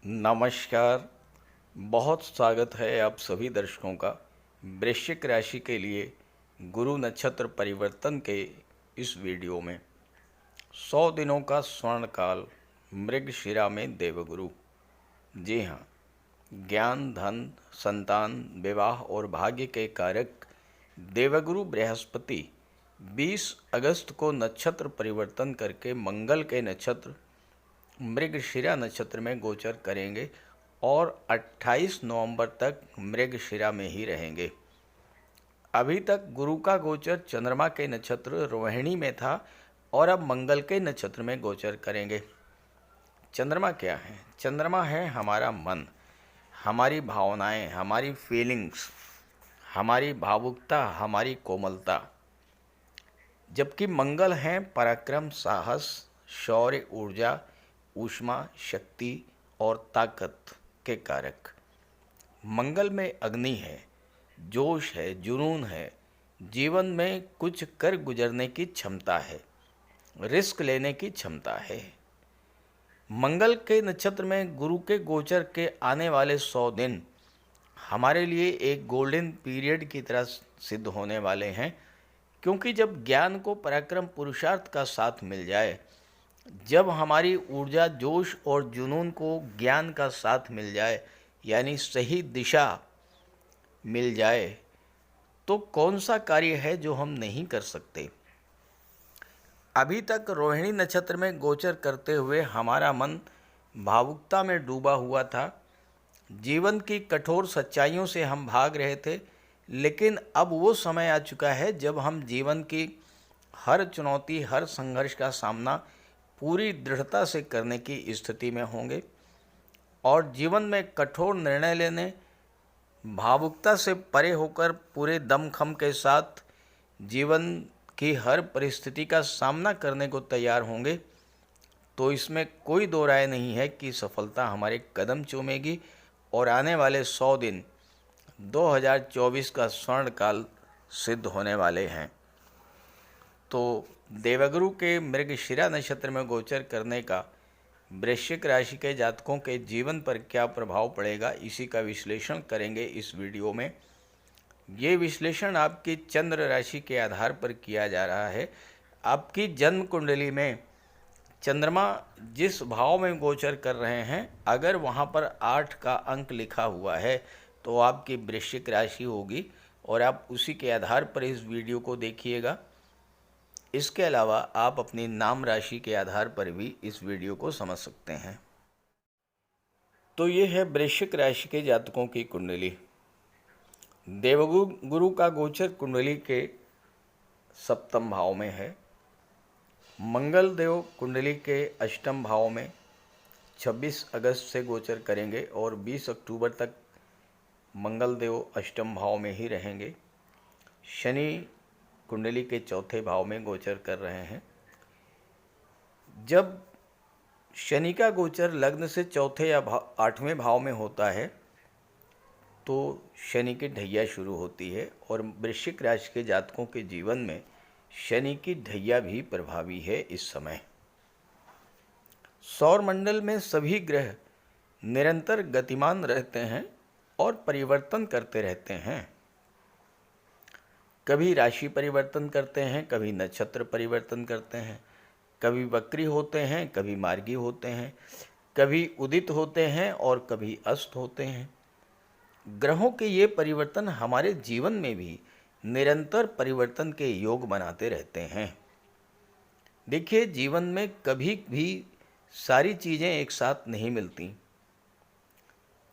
नमस्कार। बहुत स्वागत है आप सभी दर्शकों का वृश्चिक राशि के लिए गुरु नक्षत्र परिवर्तन के इस वीडियो में। 100 दिनों का स्वर्ण काल, मृगशिरा में देवगुरु। जी हाँ, ज्ञान, धन, संतान, विवाह और भाग्य के कारक देवगुरु बृहस्पति 20 अगस्त को नक्षत्र परिवर्तन करके मंगल के नक्षत्र मृगशिरा नक्षत्र में गोचर करेंगे और 28 नवंबर तक मृगशिरा में ही रहेंगे। अभी तक गुरु का गोचर चंद्रमा के नक्षत्र रोहिणी में था और अब मंगल के नक्षत्र में गोचर करेंगे। चंद्रमा क्या है? चंद्रमा है हमारा मन, हमारी भावनाएं, हमारी फीलिंग्स, हमारी भावुकता, हमारी कोमलता। जबकि मंगल है पराक्रम, साहस, शौर्य, ऊर्जा, ऊष्मा, शक्ति और ताकत के कारक। मंगल में अग्नि है, जोश है, जुनून है, जीवन में कुछ कर गुजरने की क्षमता है, रिस्क लेने की क्षमता है। मंगल के नक्षत्र में गुरु के गोचर के आने वाले 100 दिन हमारे लिए एक गोल्डन पीरियड की तरह सिद्ध होने वाले हैं, क्योंकि जब ज्ञान को पराक्रम, पुरुषार्थ का साथ मिल जाए, जब हमारी ऊर्जा, जोश और जुनून को ज्ञान का साथ मिल जाए, यानी सही दिशा मिल जाए, तो कौन सा कार्य है जो हम नहीं कर सकते। अभी तक रोहिणी नक्षत्र में गोचर करते हुए हमारा मन भावुकता में डूबा हुआ था। जीवन की कठोर सच्चाइयों से हम भाग रहे थे, लेकिन अब वो समय आ चुका है जब हम जीवन की हर चुनौती, हर संघर्ष का सामना पूरी दृढ़ता से करने की स्थिति में होंगे और जीवन में कठोर निर्णय लेने, भावुकता से परे होकर पूरे दमखम के साथ जीवन की हर परिस्थिति का सामना करने को तैयार होंगे। तो इसमें कोई दो राय नहीं है कि सफलता हमारे कदम चूमेगी और आने वाले 100 दिन 2024 का स्वर्ण काल सिद्ध होने वाले हैं। तो देवगुरु के मृगशिरा नक्षत्र में गोचर करने का वृश्चिक राशि के जातकों के जीवन पर क्या प्रभाव पड़ेगा, इसी का विश्लेषण करेंगे इस वीडियो में। ये विश्लेषण आपकी चंद्र राशि के आधार पर किया जा रहा है। आपकी जन्म कुंडली में चंद्रमा जिस भाव में गोचर कर रहे हैं, अगर वहाँ पर 8 का अंक लिखा हुआ है तो आपकी वृश्चिक राशि होगी और आप उसी के आधार पर इस वीडियो को देखिएगा। इसके अलावा आप अपनी नाम राशि के आधार पर भी इस वीडियो को समझ सकते हैं। तो ये है वृश्चिक राशि के जातकों की कुंडली। देवगुरु का गोचर कुंडली के सप्तम भाव में है। मंगल देव कुंडली के अष्टम भाव में 26 अगस्त से गोचर करेंगे और 20 अक्टूबर तक मंगल देव अष्टम भाव में ही रहेंगे। शनि कुंडली के चौथे भाव में गोचर कर रहे हैं। जब शनि का गोचर लग्न से चौथे या 8वें भाव में होता है तो शनि की ढैया शुरू होती है और वृश्चिक राशि के जातकों के जीवन में शनि की ढैया भी प्रभावी है इस समय। सौर मंडल में सभी ग्रह निरंतर गतिमान रहते हैं और परिवर्तन करते रहते हैं। कभी राशि परिवर्तन करते हैं, कभी नक्षत्र परिवर्तन करते हैं, कभी वक्री होते हैं, कभी मार्गी होते हैं, कभी उदित होते हैं और कभी अस्त होते हैं। ग्रहों के ये परिवर्तन हमारे जीवन में भी निरंतर परिवर्तन के योग बनाते रहते हैं। देखिए, जीवन में कभी भी सारी चीज़ें एक साथ नहीं मिलती।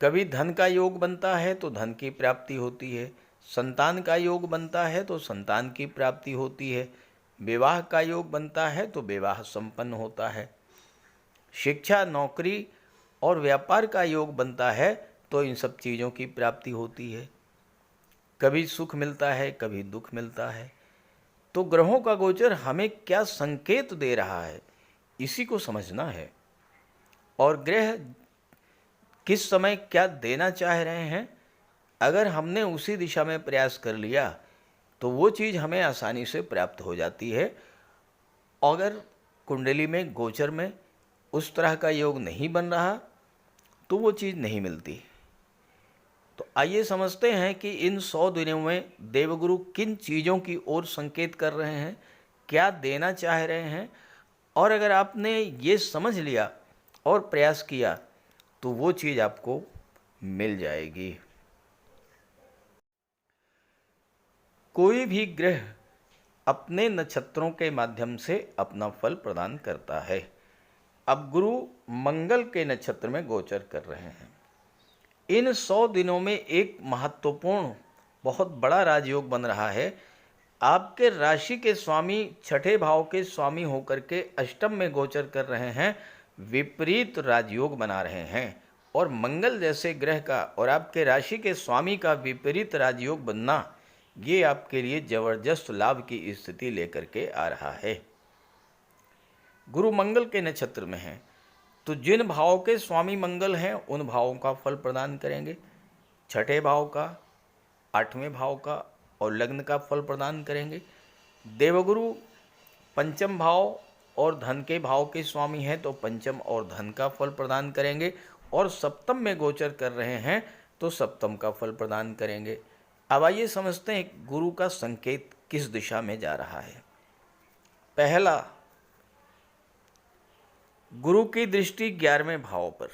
कभी धन का योग बनता है तो धन की प्राप्ति होती है, संतान का योग बनता है तो संतान की प्राप्ति होती है, विवाह का योग बनता है तो विवाह संपन्न होता है, शिक्षा, नौकरी और व्यापार का योग बनता है तो इन सब चीज़ों की प्राप्ति होती है। कभी सुख मिलता है, कभी दुख मिलता है। तो ग्रहों का गोचर हमें क्या संकेत दे रहा है, इसी को समझना है। और ग्रह किस समय क्या देना चाह रहे हैं, अगर हमने उसी दिशा में प्रयास कर लिया तो वो चीज़ हमें आसानी से प्राप्त हो जाती है। अगर कुंडली में, गोचर में उस तरह का योग नहीं बन रहा तो वो चीज़ नहीं मिलती। तो आइए समझते हैं कि इन 100 दिनों में देवगुरु किन चीज़ों की ओर संकेत कर रहे हैं, क्या देना चाह रहे हैं, और अगर आपने ये समझ लिया और प्रयास किया तो वो चीज़ आपको मिल जाएगी। कोई भी ग्रह अपने नक्षत्रों के माध्यम से अपना फल प्रदान करता है। अब गुरु मंगल के नक्षत्र में गोचर कर रहे हैं। इन 100 दिनों में एक महत्वपूर्ण बहुत बड़ा राजयोग बन रहा है। आपके राशि के स्वामी छठे भाव के स्वामी होकर के अष्टम में गोचर कर रहे हैं, विपरीत राजयोग बना रहे हैं। और मंगल जैसे ग्रह का और आपके राशि के स्वामी का विपरीत राजयोग बनना, ये आपके लिए जबरदस्त लाभ की स्थिति लेकर के आ रहा है। गुरु मंगल के नक्षत्र में हैं, तो जिन भावों के स्वामी मंगल हैं उन भावों का फल प्रदान करेंगे। छठे भाव का, आठवें भाव का और लग्न का फल प्रदान करेंगे। देवगुरु पंचम भाव और धन के भाव के स्वामी हैं, तो पंचम और धन का फल प्रदान करेंगे। और सप्तम में गोचर कर रहे हैं तो सप्तम का फल प्रदान करेंगे। अब आइए समझते हैं गुरु का संकेत किस दिशा में जा रहा है। पहला, गुरु की दृष्टि 11वें भाव पर,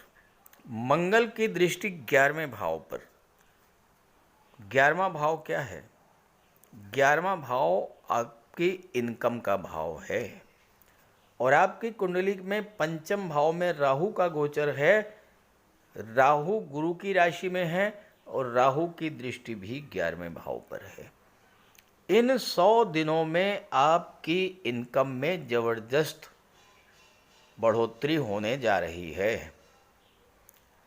मंगल की दृष्टि 11वें भाव पर। 11वां भाव क्या है? 11वां भाव आपकी इनकम का भाव है। और आपकी कुंडली में पंचम भाव में राहु का गोचर है। राहु गुरु की राशि में है और राहु की दृष्टि भी 11वें भाव पर है। इन 100 दिनों में आपकी इनकम में जबरदस्त बढ़ोतरी होने जा रही है।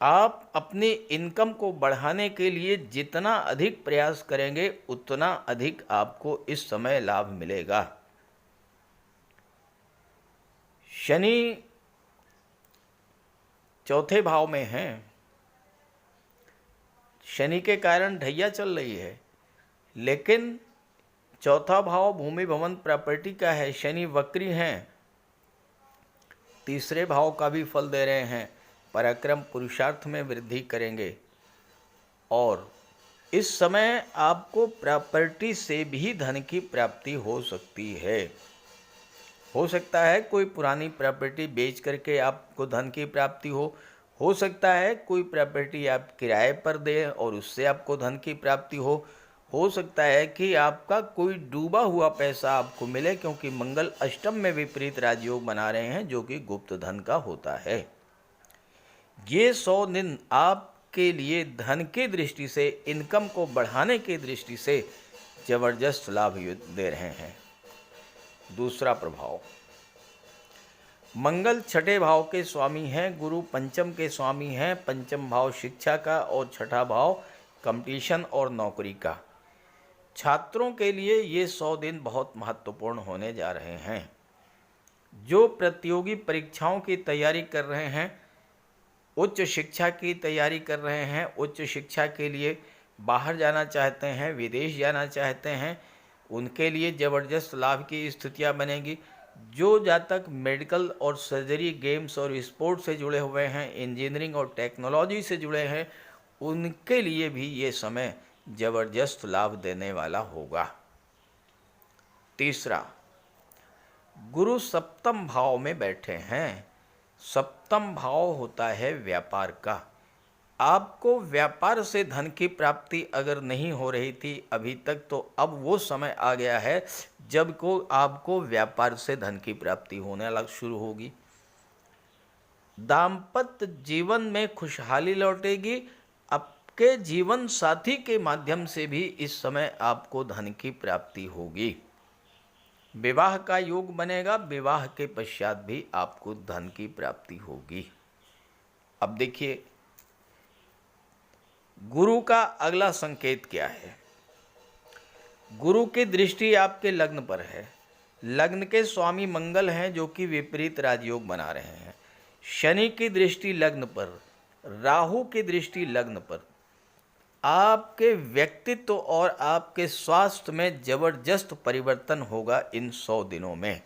आप अपनी इनकम को बढ़ाने के लिए जितना अधिक प्रयास करेंगे उतना अधिक आपको इस समय लाभ मिलेगा। शनि चौथे भाव में है। शनि के कारण ढैया चल रही है, लेकिन चौथा भाव भूमि भवन प्रॉपर्टी का है। शनि वक्री हैं, तीसरे भाव का भी फल दे रहे हैं। पराक्रम पुरुषार्थ में वृद्धि करेंगे और इस समय आपको प्रॉपर्टी से भी धन की प्राप्ति हो सकती है। हो सकता है कोई पुरानी प्रॉपर्टी बेच करके आपको धन की प्राप्ति हो सकता है कोई प्रॉपर्टी आप किराए पर दें और उससे आपको धन की प्राप्ति हो सकता है कि आपका कोई डूबा हुआ पैसा आपको मिले, क्योंकि मंगल अष्टम में विपरीत राजयोग बना रहे हैं जो कि गुप्त धन का होता है। ये 100 दिन आपके लिए धन की दृष्टि से, इनकम को बढ़ाने की दृष्टि से जबरदस्त लाभ दे रहे हैं। दूसरा प्रभाव, मंगल छठे भाव के स्वामी हैं, गुरु पंचम के स्वामी हैं। पंचम भाव शिक्षा का और छठा भाव कंपटीशन और नौकरी का। छात्रों के लिए ये 100 दिन बहुत महत्वपूर्ण होने जा रहे हैं। जो प्रतियोगी परीक्षाओं की तैयारी कर रहे हैं, उच्च शिक्षा की तैयारी कर रहे हैं, उच्च शिक्षा के लिए बाहर जाना चाहते हैं, विदेश जाना चाहते हैं, उनके लिए ज़बरदस्त लाभ की स्थितियां बनेगी। जो जातक मेडिकल और सर्जरी, गेम्स और स्पोर्ट्स से जुड़े हुए हैं, इंजीनियरिंग और टेक्नोलॉजी से जुड़े हैं, उनके लिए भी ये समय जबरदस्त लाभ देने वाला होगा। तीसरा, गुरु सप्तम भाव में बैठे हैं। सप्तम भाव होता है व्यापार का। आपको व्यापार से धन की प्राप्ति अगर नहीं हो रही थी अभी तक, तो अब वो समय आ गया है जब को आपको व्यापार से धन की प्राप्ति होने लग शुरू होगी। दाम्पत्य जीवन में खुशहाली लौटेगी। आपके जीवन साथी के माध्यम से भी इस समय आपको धन की प्राप्ति होगी। विवाह का योग बनेगा। विवाह के पश्चात भी आपको धन की प्राप्ति होगी। अब देखिए गुरु का अगला संकेत क्या है। गुरु की दृष्टि आपके लग्न पर है। लग्न के स्वामी मंगल हैं जो कि विपरीत राजयोग बना रहे हैं। शनि की दृष्टि लग्न पर, राहु की दृष्टि लग्न पर। आपके व्यक्तित्व और आपके स्वास्थ्य में जबरदस्त परिवर्तन होगा इन 100 दिनों में।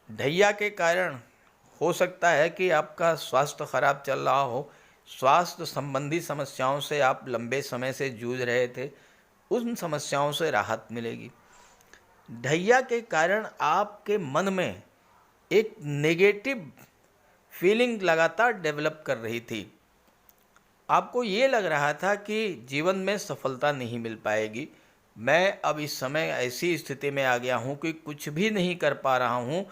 ढैया के कारण हो सकता है कि आपका स्वास्थ्य खराब चल रहा हो, स्वास्थ्य संबंधी समस्याओं से आप लंबे समय से जूझ रहे थे, उन समस्याओं से राहत मिलेगी। ढैया के कारण आपके मन में एक नेगेटिव फीलिंग लगातार डेवलप कर रही थी। आपको ये लग रहा था कि जीवन में सफलता नहीं मिल पाएगी। मैं अब इस समय ऐसी स्थिति में आ गया हूँ कि कुछ भी नहीं कर पा रहा हूँ,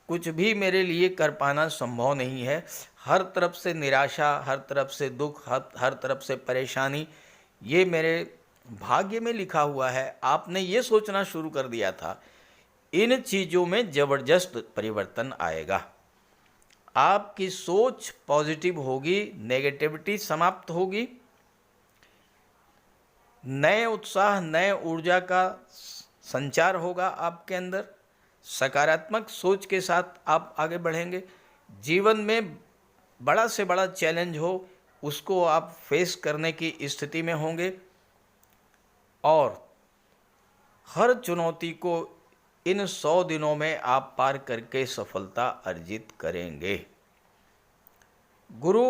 कुछ भी मेरे लिए कर पाना संभव नहीं है। हर तरफ से निराशा, हर तरफ से दुख, हर तरफ से परेशानी, ये मेरे भाग्य में लिखा हुआ है। आपने ये सोचना शुरू कर दिया था। इन चीज़ों में ज़बरदस्त परिवर्तन आएगा। आपकी सोच पॉजिटिव होगी, नेगेटिविटी समाप्त होगी, नए उत्साह, नए ऊर्जा का संचार होगा आपके अंदर। सकारात्मक सोच के साथ आप आगे बढ़ेंगे। जीवन में बड़ा से बड़ा चैलेंज हो, उसको आप फेस करने की स्थिति में होंगे और हर चुनौती को इन 100 दिनों में आप पार करके सफलता अर्जित करेंगे। गुरु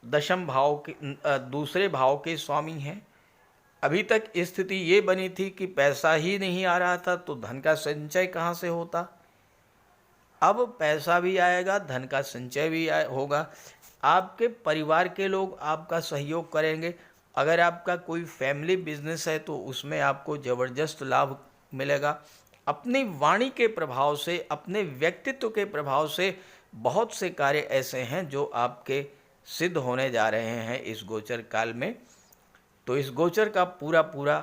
दशम भाव के दूसरे भाव के स्वामी हैं। अभी तक स्थिति ये बनी थी कि पैसा ही नहीं आ रहा था तो धन का संचय कहाँ से होता। अब पैसा भी आएगा, धन का संचय भी होगा। आपके परिवार के लोग आपका सहयोग करेंगे। अगर आपका कोई फैमिली बिजनेस है तो उसमें आपको ज़बरदस्त लाभ मिलेगा। अपनी वाणी के प्रभाव से, अपने व्यक्तित्व के प्रभाव से बहुत से कार्य ऐसे हैं जो आपके सिद्ध होने जा रहे हैं इस गोचर काल में। तो इस गोचर का पूरा पूरा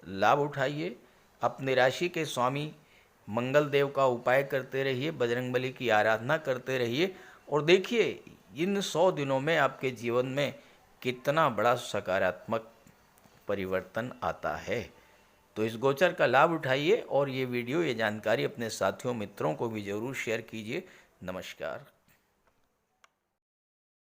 लाभ उठाइए। अपनी राशि के स्वामी मंगल देव का उपाय करते रहिए, बजरंगबली की आराधना करते रहिए और देखिए इन 100 दिनों में आपके जीवन में कितना बड़ा सकारात्मक परिवर्तन आता है। तो इस गोचर का लाभ उठाइए और ये वीडियो, ये जानकारी अपने साथियों मित्रों को भी ज़रूर शेयर कीजिए। नमस्कार।